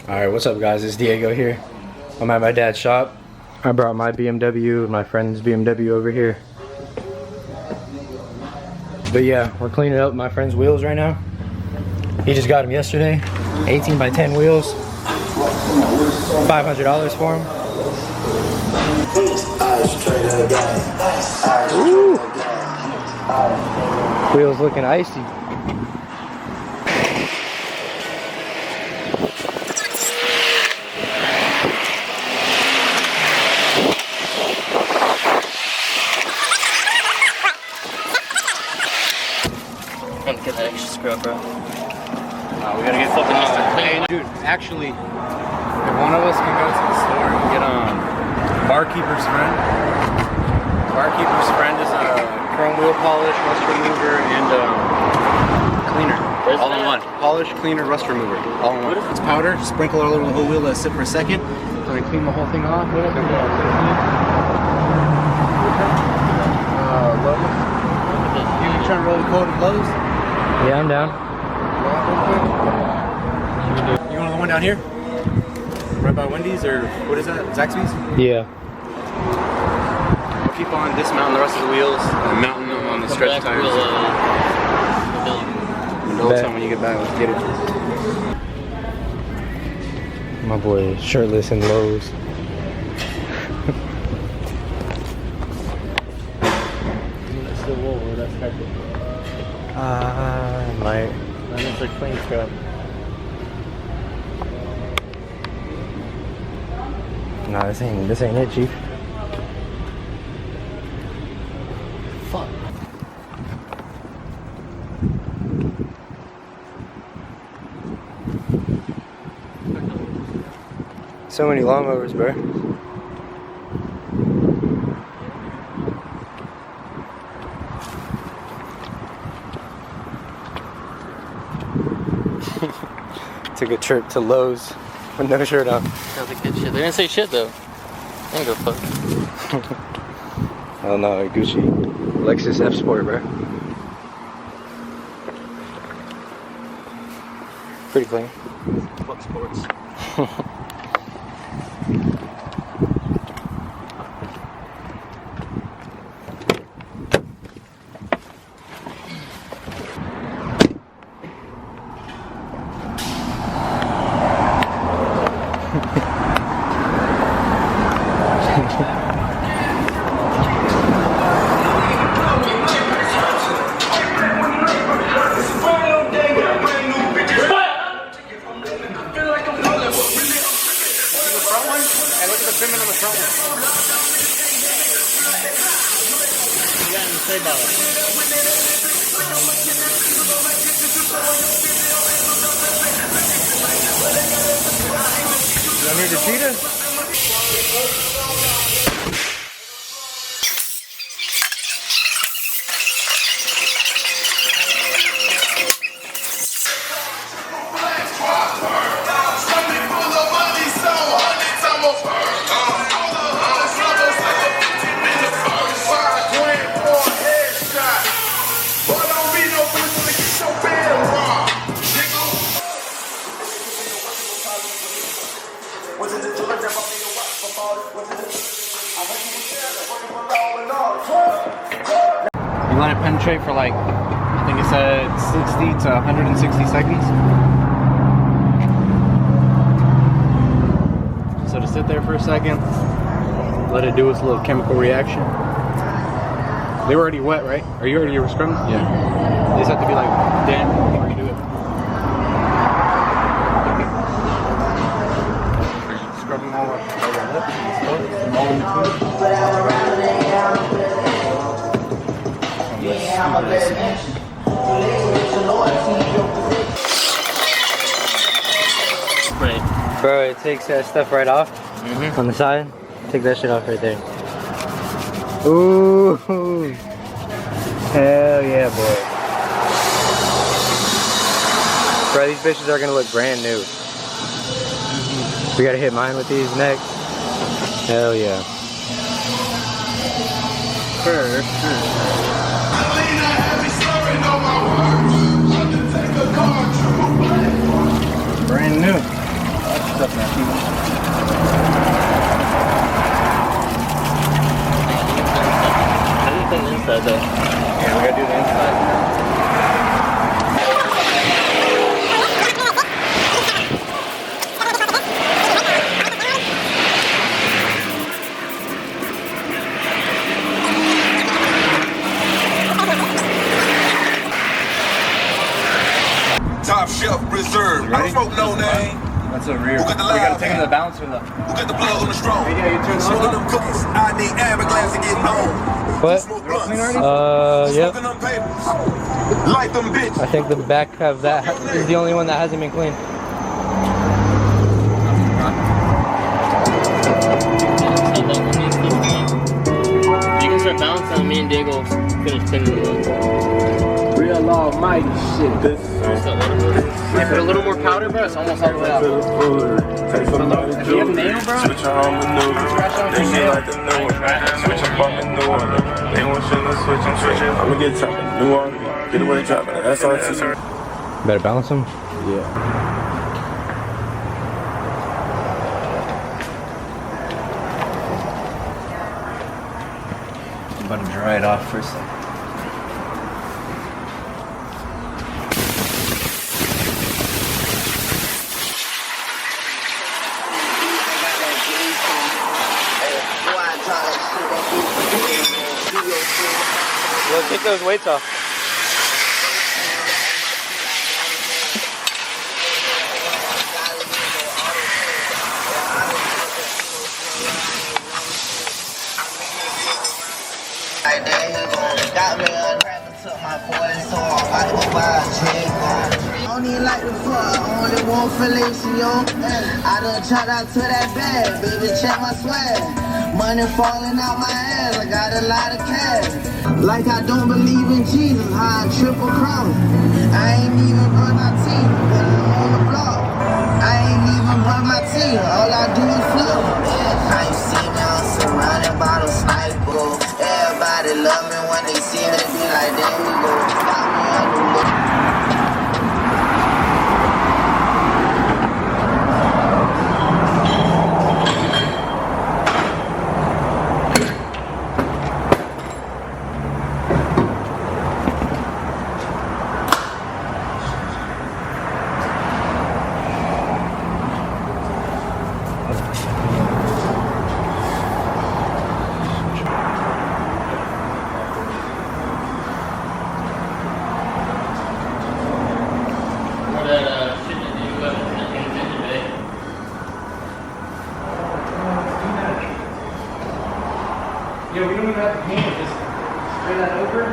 Alright, what's up guys? It's Diego here. I'm at my dad's shop. I brought my BMW and my friend's BMW over here. But yeah, we're cleaning up my friend's wheels right now. He just got them yesterday. 18 by 10 wheels. $500 for them. Ooh. Wheels looking icy. I'm gonna get that extra scrub, bro. We gotta get fucking Hey, dude, actually, if one of us can go to the store and get Barkeeper's Friend. Barkeeper's Friend is a chrome wheel polish, rust remover, and cleaner. All in one. Polish, cleaner, rust remover. All in one. It's powder. Sprinkle it all over the whole wheel. Let it sit for a second. So they clean the whole thing off. You trying to roll the code of Lowe's? Yeah, I'm down. You want the one down here? Right by Wendy's or what is that? Zaxby's? Yeah. We'll keep on dismounting the rest of the wheels and mounting them on the stretch tires. And the whole time when you get back, let's get it. My boy is shirtless in Lowe's. Might. That is a clean scrub. Nah, this ain't it, Chief. Fuck. So many lawnmowers, bro. Took a trip to Lowe's with no shirt on. That was a good shit. They didn't say shit though. They didn't go fuck. Hell no, Gucci. Lexus F Sport, bro. Pretty clean. Fuck sports. You need the cheetah? You let it penetrate for like, I think it said 60 to 160 seconds. So to sit there for a second, let it do its little chemical reaction. They were already wet, right? Are you already scrubbing? Yeah. They just have to be like damp before you do it. Scrub them all up by your lips and stuff, and all in between. Right. Bro, it takes that stuff right off on the side. Take that shit off right there. Ooh. Hell yeah, boy. Bro, these bitches are gonna look brand new. We gotta hit mine with these next. Hell yeah. Brand new. That's a rear. We gotta take him to the bouncer though. Who got the blood on the straw? Yeah, you turn Smoking those them cookies. I need Everglades to get home. What? Smoke blunts. Yep. Smoking them papers. Light them bitches. I think the back of that is the only one that hasn't been cleaned. You can start bouncing on me and Diego finish cleaning the wood. Real almighty shit. Yeah, put a little more powder, bro. It's almost all the way out. If you have nail, bro, switch on maneuver. They shit like the new one. Switch up on the new one. They want shit, let's switch and switch it. I'ma get chopping. New one. Get away dropping. That's all it's. Better balance them? Yeah. I'm about to dry it off for a second. Well, take those weights off. Like that, he got me a cracker, took my boy, so I'm about to go buy a trick. I don't even like the fuck, I only want fellatio. I done chopped out to that bag, baby, check my swag. Money falling out my ass, I got a lot of cash. Like I don't believe in Jesus, how I triple cross. I ain't even brush my teeth, but I'm on the block. I ain't even brush my teeth, all I do is flow. Now you see me, I'm surrounded by the snipers. Everybody love me when they see me, be like, there we go. Got me on the look. Yeah, we don't even have to paint it, just spray that over, and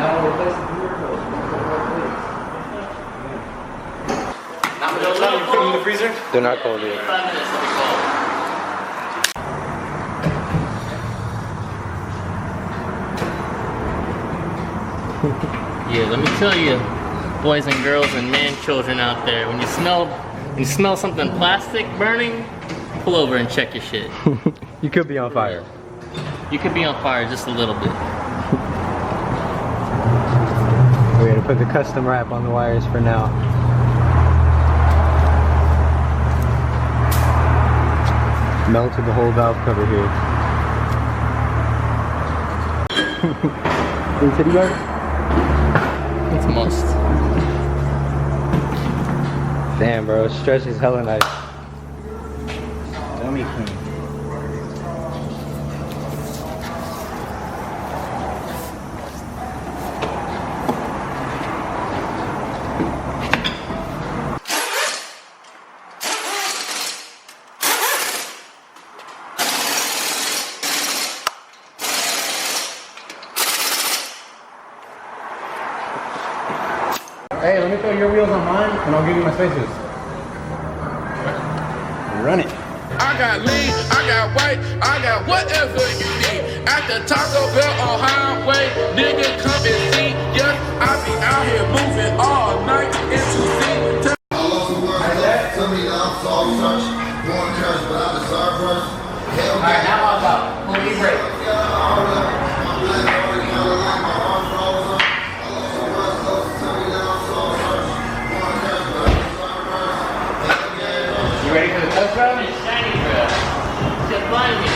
now we'll replace the viewer code. Not much time, you put them in the freezer? They're not cold yet. 5 minutes, they'll be cold. Yeah, let me tell you, boys and girls and man children out there, when you smell something plastic burning, pull over and check your shit. You could be on fire. You could be on fire just a little bit. We're gonna put the custom wrap on the wires for now. Melted the whole valve cover here. In city guard? It's a must. Damn, bro, stretch is hella nice. Dummy clean. Hey, let me throw your wheels on mine, and I'll give you my spaces. Run it. I got lean, I got white, I got whatever you need. At the Taco Bell on Highway, nigga come and see. Yes, I be out here moving all night into the Tell me I'm soft touch, born curse, but I deserve rush. Hell Alright, now how about pull me break? You ready for the test drive? It's shiny, bro. Just blind me.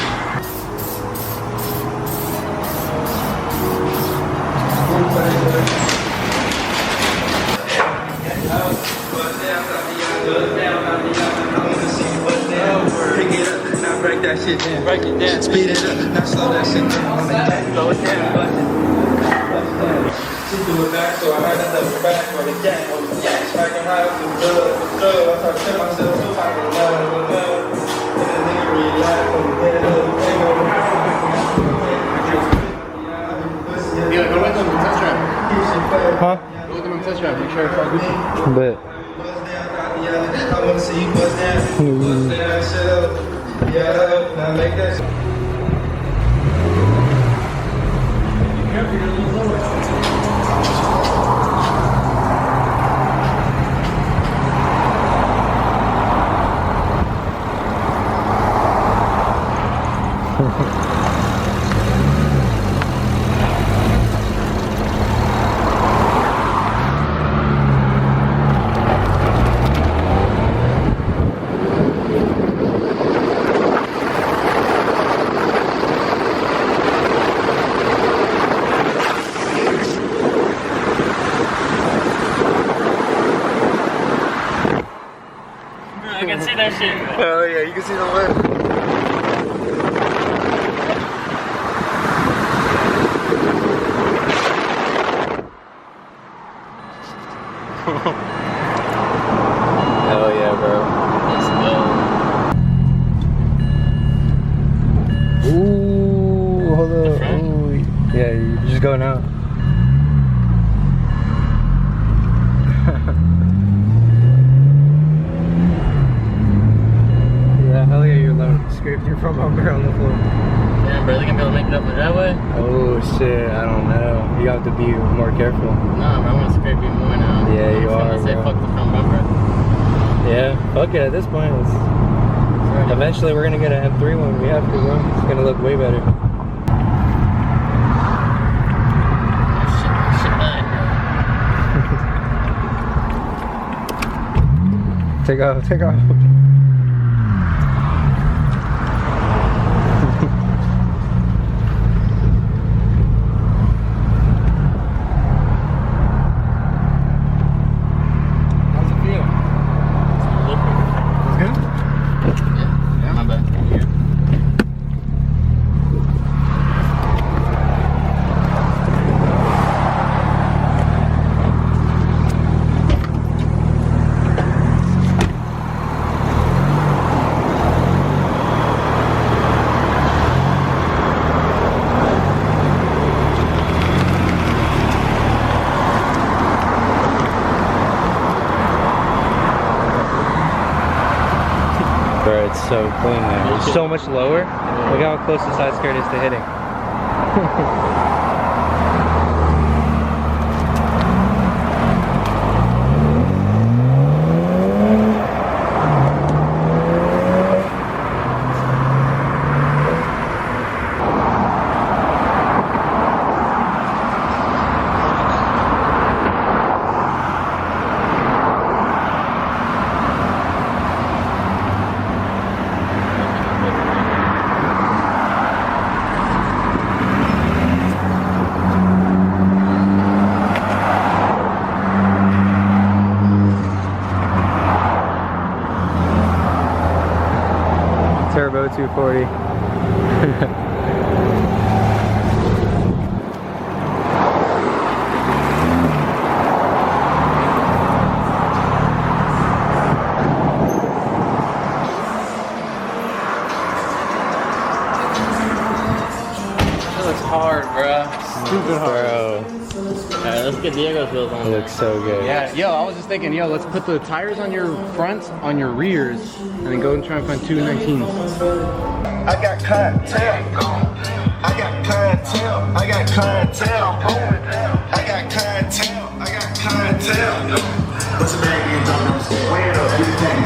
Pick it up, now break that shit down. Break it down. Speed it up, now slow that shit down. Slow it down. She threw it back, so I had to double back for the gang. Smacking high with the blood. I started telling myself, test drive. Make sure it's all Gucci. But I wanna see you bust down. Bust that shit up. Yeah, now make that shit. I can see that shit. Oh yeah, you can see the lip. Hell yeah, bro. Let's go. ooh, hold up. Ooh. Yeah, you just go now. Yeah, hell yeah, you're low. Scraped your front bumper on the floor. Damn, bro, they gonna be able to make it up the driveway? Oh shit, I don't know. You have to be more careful. Nah, bro, I'm gonna scrape you more now. Yeah, you I'm are, gonna say bro. fuck the front bumper. Yeah, fuck it at this point. Eventually we're gonna get an M3 when we have to, bro. It's gonna look way better. Shit bad. Take off, take off. How's it feel? It's good? Yeah, my bad. Yeah. Bro, it's so clean now. It's so much lower. Look how close the side skirt is to hitting. Turbo 240. That looks hard, bro. Stupid hard. Bro, Alright, let's get Diego's wheels on it there. looks so good. Yeah, yo, I was just thinking, yo, let's put the tires on your front, on your rears, and then go and try and find 219s. I got clientele. I got clientele. I got clientele. I got clientele. I got clientele. What's the name?